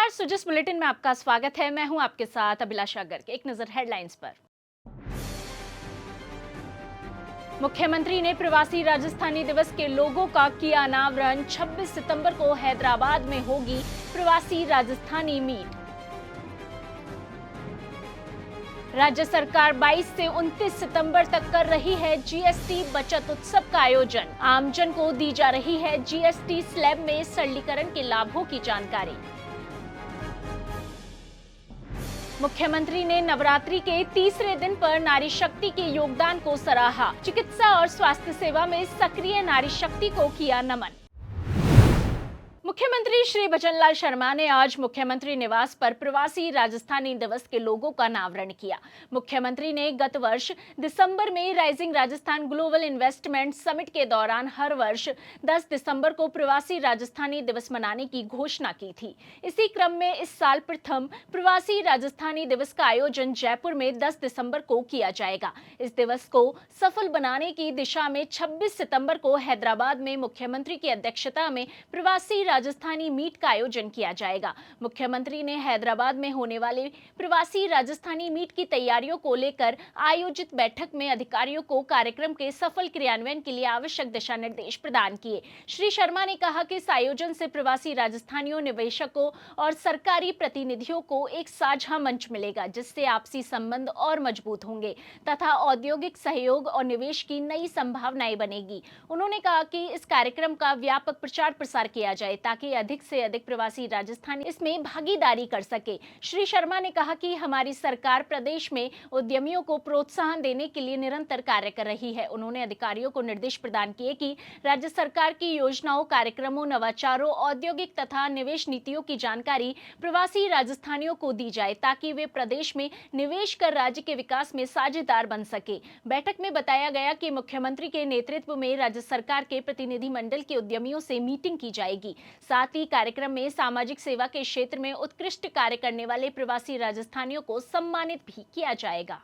नमस्कार, सुजिस बुलेटिन में आपका स्वागत है। मैं हूं आपके साथ अभिलाषा गर्ग। एक नजर हेडलाइंस पर। मुख्यमंत्री ने प्रवासी राजस्थानी दिवस के लोगों का किया अनावरण। 26 सितंबर को हैदराबाद में होगी प्रवासी राजस्थानी मीट। राज्य सरकार 22 से 29 सितंबर तक कर रही है जीएसटी बचत उत्सव का आयोजन। आमजन को दी जा रही है जीएसटी स्लैब में सरलीकरण के लाभों की जानकारी। मुख्यमंत्री ने नवरात्रि के तीसरे दिन पर नारी शक्ति के योगदान को सराहा। चिकित्सा और स्वास्थ्य सेवा में सक्रिय नारी शक्ति को किया नमन। मुख्यमंत्री श्री भजनलाल शर्मा ने आज मुख्यमंत्री निवास पर प्रवासी राजस्थानी दिवस के लोगों का अनावरण किया। मुख्यमंत्री ने गत वर्ष दिसंबर में rising Rajasthan global investment summit के दौरान हर वर्ष 10 दिसंबर को प्रवासी राजस्थानी दिवस मनाने की घोषणा की थी। इसी क्रम में इस साल प्रथम प्रवासी राजस्थानी दिवस का आयोजन जयपुर में 10 दिसंबर को किया जाएगा। इस दिवस को सफल बनाने की दिशा में 26 सितंबर को हैदराबाद में मुख्यमंत्री की अध्यक्षता में प्रवासी राजस्थानी मीट का आयोजन किया जाएगा। मुख्यमंत्री ने हैदराबाद में होने वाले प्रवासी राजस्थानी मीट की तैयारियों को लेकर आयोजित बैठक में अधिकारियों को कार्यक्रम के सफल क्रियान्वयन के लिए आवश्यक दिशा निर्देश प्रदान किए। श्री शर्मा ने कहा कि इस आयोजन से प्रवासी राजस्थानियों, निवेशकों और सरकारी प्रतिनिधियों को एक साझा मंच मिलेगा, जिससे आपसी संबंध और मजबूत होंगे तथा औद्योगिक सहयोग और निवेश की नई संभावनाएं बनेगी। उन्होंने कहा कि इस कार्यक्रम का व्यापक प्रचार प्रसार किया जाए ताकि अधिक से अधिक प्रवासी राजस्थानी इसमें भागीदारी कर सके। श्री शर्मा ने कहा कि हमारी सरकार प्रदेश में उद्यमियों को प्रोत्साहन देने के लिए निरंतर कार्य कर रही है। उन्होंने अधिकारियों को निर्देश प्रदान किए कि राज्य सरकार की योजनाओं, कार्यक्रमों, नवाचारों, औद्योगिक तथा निवेश नीतियों की जानकारी प्रवासी राजस्थानियों को दी जाए ताकि वे प्रदेश में निवेश कर राज्य के विकास में साझेदार बन सके। बैठक में बताया गया कि मुख्यमंत्री के नेतृत्व में राज्य सरकार के प्रतिनिधि मंडल के उद्यमियों से मीटिंग की जाएगी। साथ ही कार्यक्रम में सामाजिक सेवा के क्षेत्र में उत्कृष्ट कार्य करने वाले प्रवासी राजस्थानियों को सम्मानित भी किया जाएगा।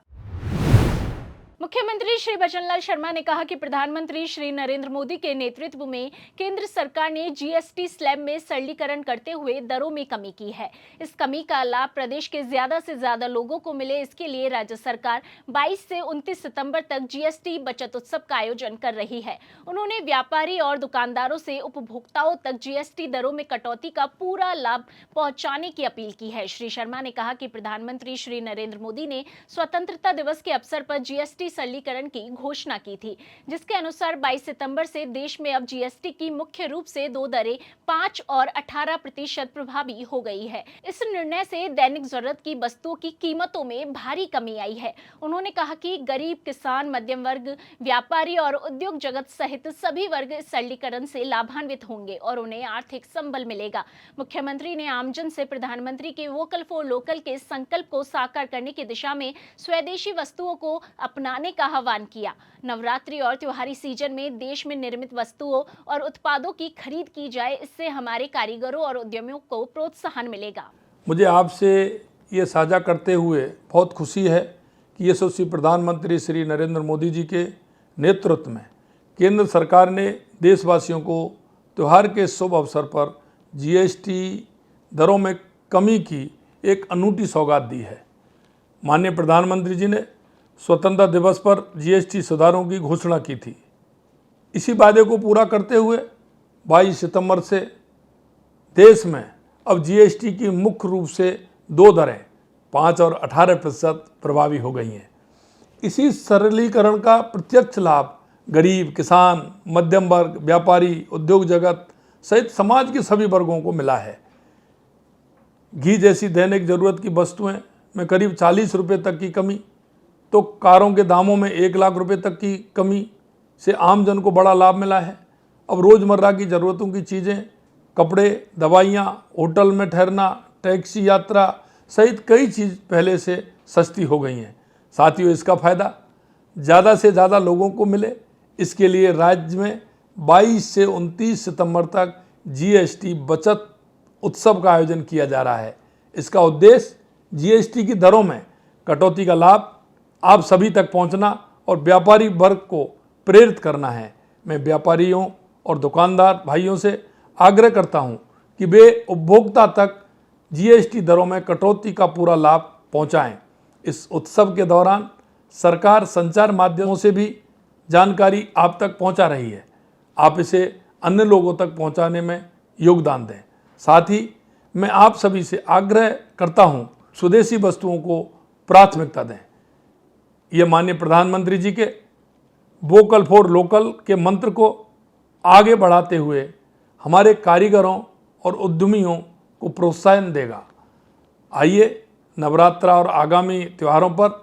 मुख्यमंत्री श्री भजनलाल शर्मा ने कहा कि प्रधानमंत्री श्री नरेंद्र मोदी के नेतृत्व में केंद्र सरकार ने जीएसटी स्लैब में सरलीकरण करते हुए दरों में कमी की है। इस कमी का लाभ प्रदेश के ज्यादा से ज्यादा लोगों को मिले, इसके लिए राज्य सरकार 22 से 29 सितंबर तक जीएसटी बचत उत्सव का आयोजन कर रही है। उन्होंने व्यापारी और दुकानदारों से उपभोक्ताओं तक जीएसटी दरों में कटौती का पूरा लाभ पहुंचाने की अपील की है। श्री शर्मा ने कहा कि प्रधानमंत्री श्री नरेंद्र मोदी ने स्वतंत्रता दिवस के अवसर पर जीएसटी सरलीकरण की घोषणा की थी, जिसके अनुसार 22 सितंबर से देश में अब जीएसटी की मुख्य रूप से दो दरें 5 और 18% प्रभावी हो गई है। इस निर्णय से दैनिक जरूरत की वस्तुओं की कीमतों में भारी कमी आई है। उन्होंने कहा कि गरीब, किसान, मध्यम वर्ग, व्यापारी और उद्योग जगत सहित सभी वर्ग इस सरलीकरण से लाभान्वित होंगे और उन्हें आर्थिक संबल मिलेगा। मुख्यमंत्री ने आमजन से प्रधानमंत्री के वोकल फॉर लोकल के संकल्प को साकार करने की दिशा में स्वदेशी वस्तुओं को अपनाने का आह्वान किया। नवरात्रि और त्योहारी सीजन में देश में निर्मित वस्तुओं और उत्पादों की खरीद की जाए, इससे हमारे कारीगरों और उद्यमियों को प्रोत्साहन मिलेगा। मुझे आपसे ये साझा करते हुए बहुत खुशी है कि यशस्वी प्रधानमंत्री श्री नरेंद्र मोदी जी के नेतृत्व में केंद्र सरकार ने देशवासियों को त्यौहार के शुभ अवसर पर जीएसटी दरों में कमी की एक अनूठी सौगात दी है। माननीय प्रधानमंत्री जी ने स्वतंत्रता दिवस पर जीएसटी सुधारों की घोषणा की थी। इसी वादे को पूरा करते हुए 22 सितंबर से देश में अब जीएसटी की मुख्य रूप से दो दरें 5 और 18% प्रभावी हो गई हैं। इसी सरलीकरण का प्रत्यक्ष लाभ गरीब, किसान, मध्यम वर्ग, व्यापारी, उद्योग जगत सहित समाज के सभी वर्गों को मिला है। घी जैसी दैनिक जरूरत की वस्तुएं में करीब 40 रुपये तक की कमी, तो कारों के दामों में 1 लाख रुपए तक की कमी से आम जन को बड़ा लाभ मिला है। अब रोज़मर्रा की ज़रूरतों की चीज़ें, कपड़े, दवाइयाँ, होटल में ठहरना, टैक्सी यात्रा सहित कई चीज़ पहले से सस्ती हो गई हैं। साथियों, इसका फ़ायदा ज़्यादा से ज़्यादा लोगों को मिले, इसके लिए राज्य में 22 से 29 सितंबर तक जीएसटी बचत उत्सव का आयोजन किया जा रहा है। इसका उद्देश्य जीएसटी की दरों में कटौती का लाभ आप सभी तक पहुंचना और व्यापारी वर्ग को प्रेरित करना है। मैं व्यापारियों और दुकानदार भाइयों से आग्रह करता हूं कि वे उपभोक्ता तक जीएसटी दरों में कटौती का पूरा लाभ पहुंचाएं। इस उत्सव के दौरान सरकार संचार माध्यमों से भी जानकारी आप तक पहुंचा रही है। आप इसे अन्य लोगों तक पहुंचाने में योगदान दें। साथ ही मैं आप सभी से आग्रह करता हूं, स्वदेशी वस्तुओं को प्राथमिकता दें। ये माननीय प्रधानमंत्री जी के वोकल फॉर लोकल के मंत्र को आगे बढ़ाते हुए हमारे कारीगरों और उद्यमियों को प्रोत्साहन देगा। आइए नवरात्रा और आगामी त्योहारों पर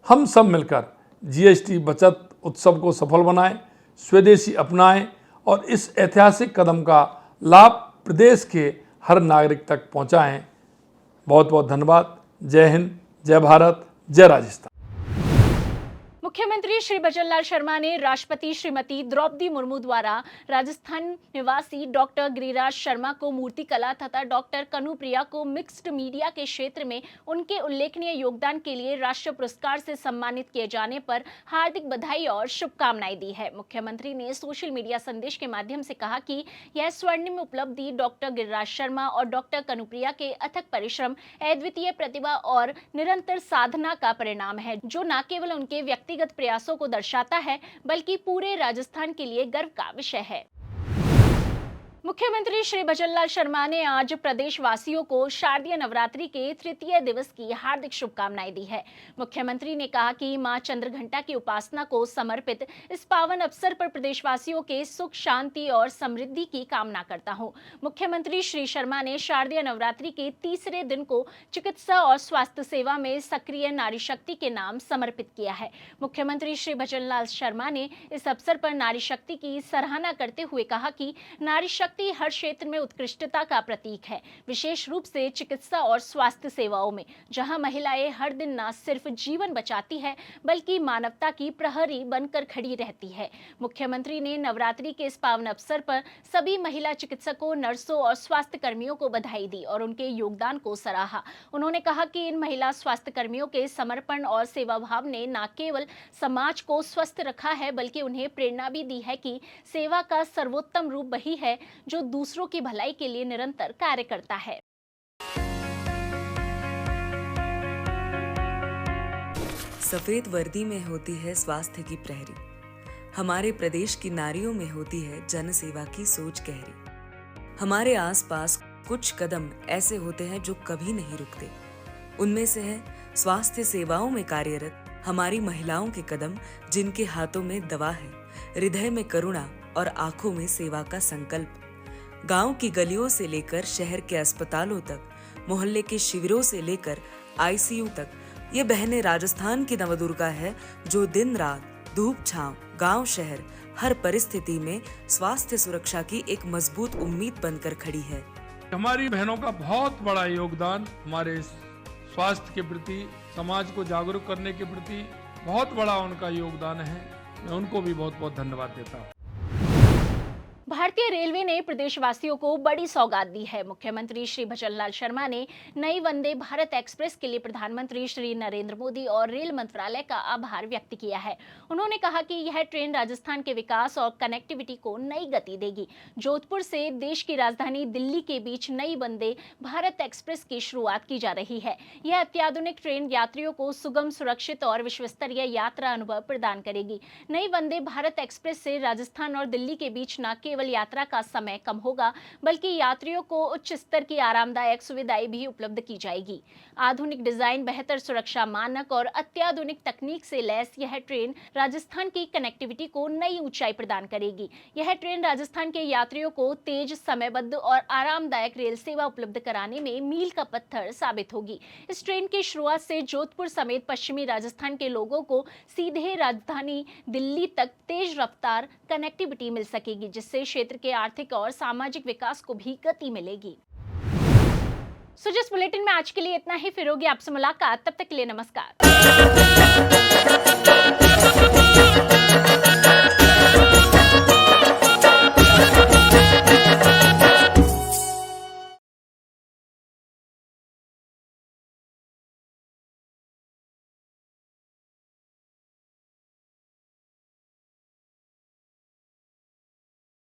हम सब मिलकर जीएसटी बचत उत्सव को सफल बनाएं, स्वदेशी अपनाएं और इस ऐतिहासिक कदम का लाभ प्रदेश के हर नागरिक तक पहुंचाएं। बहुत बहुत धन्यवाद। जय हिंद, जय भारत, जय राजस्थान। मुख्यमंत्री श्री भजनलाल शर्मा ने राष्ट्रपति श्रीमती द्रौपदी मुर्मू द्वारा राजस्थान निवासी डॉक्टर गिरिराज शर्मा को मूर्तिकला तथा डॉक्टर कनुप्रिया को मिक्स्ड मीडिया के क्षेत्र में उनके उल्लेखनीय योगदान के लिए राष्ट्रीय पुरस्कार से सम्मानित किए जाने पर हार्दिक बधाई और शुभकामनाएं दी है। मुख्यमंत्री ने सोशल मीडिया संदेश के माध्यम से कहा कि यह स्वर्णिम उपलब्धि डॉक्टर गिरिराज शर्मा और डॉक्टर कनुप्रिया के अथक परिश्रम, अद्वितीय प्रतिभा और निरंतर साधना का परिणाम है, जो न केवल उनके व्यक्तिगत प्रयासों को दर्शाता है बल्कि पूरे राजस्थान के लिए गर्व का विषय है। मुख्यमंत्री श्री भजनलाल शर्मा ने आज प्रदेशवासियों को शारदीय नवरात्रि के तृतीय दिवस की हार्दिक शुभकामनाएं दी है। मुख्यमंत्री ने कहा कि मां चंद्रघंटा की उपासना को समर्पित इस पावन अवसर पर प्रदेशवासियों के सुख, शांति और समृद्धि की कामना करता हूं। मुख्यमंत्री श्री शर्मा ने शारदीय नवरात्रि के तीसरे दिन को चिकित्सा और स्वास्थ्य सेवा में सक्रिय नारी शक्ति के नाम समर्पित किया है। मुख्यमंत्री श्री भजनलाल शर्मा ने इस अवसर पर नारी शक्ति की सराहना करते हुए कहा कि नारी शक्ति हर क्षेत्र में उत्कृष्टता का प्रतीक है, विशेष रूप से चिकित्सा और स्वास्थ्य सेवाओं में, जहां महिलाएं हर दिन न सिर्फ जीवन बचाती है बल्कि मानवता की प्रहरी बनकर खड़ी रहती है। मुख्यमंत्री ने नवरात्रि के इस पावन अवसर पर सभी महिला चिकित्सकों, नर्सों और स्वास्थ्य कर्मियों को बधाई दी और उनके योगदान को सराहा। उन्होंने कहा कि इन महिला स्वास्थ्य कर्मियों के समर्पण और सेवाभाव ने न केवल समाज को स्वस्थ रखा है बल्कि उन्हें प्रेरणा भी दी है कि सेवा का सर्वोत्तम रूप वही है जो दूसरों की भलाई के लिए निरंतर कार्य करता है। सफेद वर्दी में होती है स्वास्थ्य की प्रहरी, हमारे प्रदेश की नारियों में होती है जन सेवा की सोच गहरी। हमारे आसपास कुछ कदम ऐसे होते हैं जो कभी नहीं रुकते। उनमें से है स्वास्थ्य सेवाओं में कार्यरत हमारी महिलाओं के कदम, जिनके हाथों में दवा है, हृदय में करुणा और आंखों में सेवा का संकल्प। गांव की गलियों से लेकर शहर के अस्पतालों तक, मोहल्ले के शिविरों से लेकर आईसीयू तक, ये बहनें राजस्थान की नवदुर्गा है जो दिन रात, धूप छांव, गांव शहर, हर परिस्थिति में स्वास्थ्य सुरक्षा की एक मजबूत उम्मीद बनकर खड़ी है। हमारी बहनों का बहुत बड़ा योगदान हमारे स्वास्थ्य के प्रति, समाज को जागरूक करने के प्रति बहुत बड़ा उनका योगदान है। मैं उनको भी बहुत बहुत धन्यवाद देता हूँ। भारतीय रेलवे ने प्रदेशवासियों को बड़ी सौगात दी है। मुख्यमंत्री श्री भजनलाल शर्मा ने नई वंदे भारत एक्सप्रेस के लिए प्रधानमंत्री श्री नरेंद्र मोदी और रेल मंत्रालय का आभार व्यक्त किया है। उन्होंने कहा कि यह ट्रेन राजस्थान के विकास और कनेक्टिविटी को नई गति देगी। जोधपुर से देश की राजधानी दिल्ली के बीच नई वंदे भारत एक्सप्रेस की शुरुआत की जा रही है। यह अत्याधुनिक ट्रेन यात्रियों को सुगम, सुरक्षित और विश्वस्तरीय यात्रा अनुभव प्रदान करेगी। नई वंदे भारत एक्सप्रेस से राजस्थान और दिल्ली के बीच न केवल यात्रा का समय कम होगा बल्कि यात्रियों को उच्च स्तर की आरामदायक सुविधाएं भी उपलब्ध की जाएगी। आधुनिक डिजाइन, बेहतर सुरक्षा मानक और अत्याधुनिक तकनीक से लैस यह ट्रेन राजस्थान की कनेक्टिविटी को नई ऊंचाई प्रदान करेगी। यह ट्रेन राजस्थान के यात्रियों को तेज, समयबद्ध और आरामदायक रेल सेवा उपलब्ध कराने में मील का पत्थर साबित होगी। इस ट्रेन की शुरुआत से जोधपुर समेत पश्चिमी राजस्थान के लोगों को सीधे राजधानी दिल्ली तक तेज रफ्तार कनेक्टिविटी मिल सकेगी, जिससे क्षेत्र के आर्थिक और सामाजिक विकास को भी गति मिलेगी। जिस बुलेटिन में आज के लिए इतना ही, फिर होगी आपसे मुलाकात। तब तक के लिए नमस्कार।